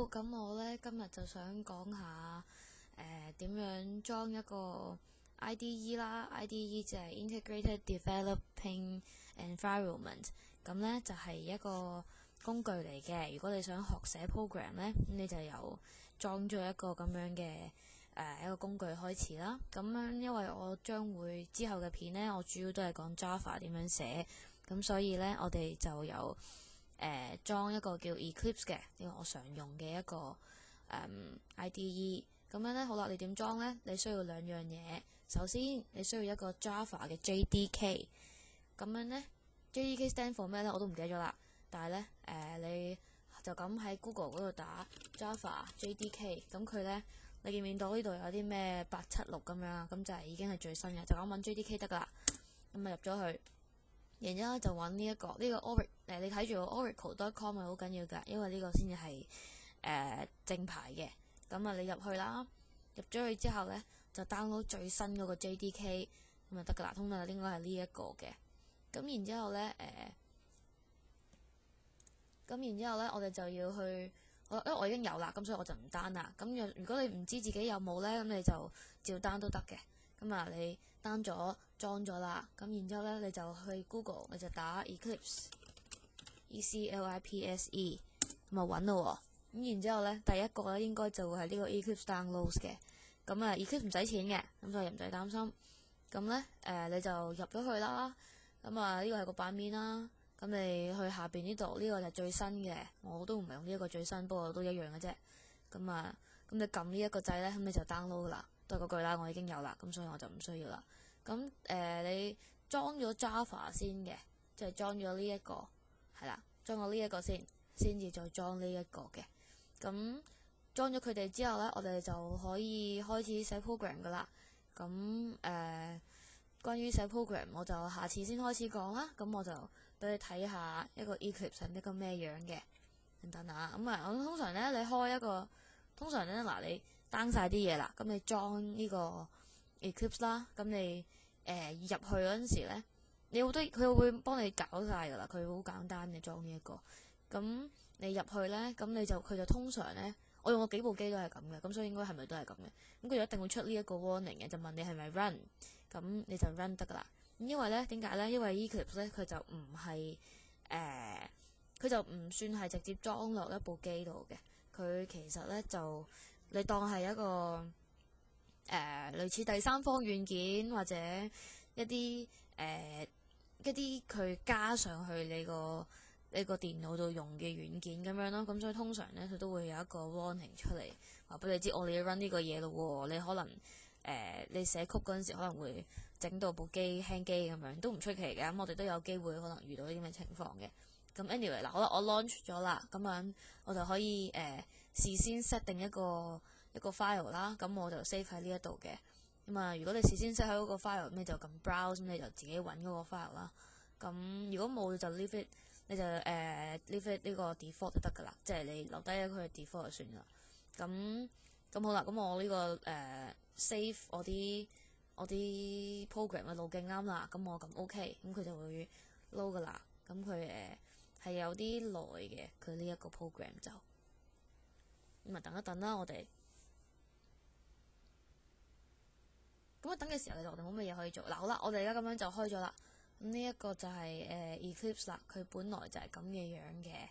咁我呢今日就想講下點樣裝一個 IDE 啦。IDE 就係 Integrated Developing Environment， 咁呢就係一個工具嚟嘅。如果你想學寫 program 呢，咁你就由裝咗一個咁樣嘅一個工具開始啦。咁樣因為我將會之後嘅片呢，我主要都係講 Java 點樣寫，咁所以呢，我哋就由裝一個叫 Eclipse 嘅呢個我常用嘅一個IDE。咁樣呢，好啦，你點裝呢？你需要兩樣嘢。首先你需要一個 Java 嘅 JDK。咁樣呢 JDK stand for 咩呢？我都唔記得咗啦。但係呢，你就咁喺 Google 嗰度打 Java JDK， 咁佢呢，你見唔見到呢度有啲咩876咁樣啊？咁就係已經係最新嘅，就咁揾 JDK 得噶啦。咁啊入咗去。然之後就揾呢一個Oracle，你睇住 Oracle.com 係好緊要㗎，因為呢個先至係正牌嘅。咁啊，你入去啦，入咗去之後呢，就 download 最新嗰個 JDK 咁就得㗎啦。通常應該係呢一個嘅。咁然之後呢，我哋就要去，因為我已經有啦，咁所以我就唔 down 啦。咁如果你唔知自己有冇呢，咁你就照 down 都得嘅。咁啊，你 down 咗裝咗啦，咁然之後咧，你就去 Google， 你就打 Eclipse，E-C-L-I-P-S-E， 咁啊揾咯喎。咁然之後咧，第一個咧應該就會係呢個 Eclipse downloads 嘅。咁啊 Eclipse 唔使錢嘅，咁所以唔使擔心。咁咧你就入咗去啦。咁啊呢個係個版面啦。咁你去下邊呢度，呢個就係最新嘅。我都唔係用呢一個最新，不過都一樣嘅啫。咁啊，咁你撳呢一個掣咧，咁你就 download 啦。都係嗰句啦，我已經有啦，咁所以我就唔需要啦。咁你裝咗 Java 先嘅，即係裝咗呢一個係啦，裝咗呢一個先至再裝呢一個嘅。咁裝咗佢哋之後呢，我哋就可以開始寫 program 噶啦。咁關於寫 program， 我就下次先開始講啦。咁我就俾你睇下一個 Eclipse 係一個咩樣嘅。等等啊，咁通常呢，你開一個，通常呢，嗱你 down 晒啲嘢啦，咁你裝呢個 Eclipse 啦，咁你入去嗰陣時呢，你好多佢會幫你搞晒噶啦，佢好簡單嘅裝呢一個。咁你入去呢，咁佢就通常呢，我用過幾部機都係咁嘅，咁所以應該係咪都係咁嘅？咁佢就一定會出呢一個 warning 嘅，就問你係咪 run， 咁你就 run 得噶啦。因為呢，點解呢？因為 Eclipse 呢，佢就唔係佢就唔算係直接裝落一部機度嘅，佢其實呢，就你當係一個類似第三方軟件或者一啲佢加上去你個電腦度用嘅軟件咁樣咯。咁所以通常呢，佢都會有一個 warning 出嚟，話俾你知我哋要 run 呢個嘢咯。你可能你寫曲嗰陣時可能會整到部機輕機咁樣，都唔出奇嘅。咁我哋都有機會可能遇到呢啲咁嘅情況嘅。咁 anyway 嗱，好啦，我 launch 咗啦，咁樣我就可以事先 set 定一個 file 啦。咁我就 save 喺呢一度嘅。咁啊，如果你事先 set 喺嗰個 file，咁你就撳 browse，咁你就自己揾嗰個 file 啦。咁如果冇就 leave it， 你就leave it 呢個 default 就得噶啦，即係你留低咗佢嘅 default 就算啦。咁好啦，咁我呢個save我啲 program 嘅路徑啱啦，咁我撳 OK，咁佢就會 load 噶啦。咁佢係有啲耐嘅，佢呢一個 program 就咁啊，等一等啦，我哋咁等嘅時候，我哋冇乜嘢可以做嗱。好啦，我哋而家咁樣就開咗啦。咁呢一個就係Eclipse 啦，佢本來就係咁嘅樣嘅。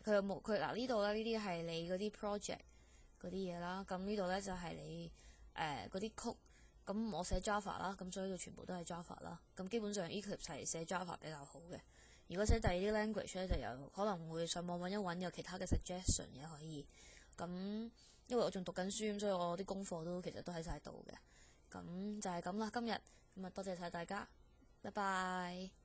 佢有冇佢嗱呢度咧？呢啲係你嗰啲 project 嗰啲嘢啦。咁呢度咧就係你嗰啲曲。咁我寫 Java 啦，咁所以就全部都係 Java 啦。咁基本上 Eclipse 係寫 Java 比較好嘅。如果寫第二啲 language 咧，就有可能會上網揾一揾有其他嘅 suggestion 嘅可以。咁因為我仲讀緊書，所以我啲功課都其實都喺晒度嘅。咁就係咁啦，今日咁啊，多謝晒大家，拜拜。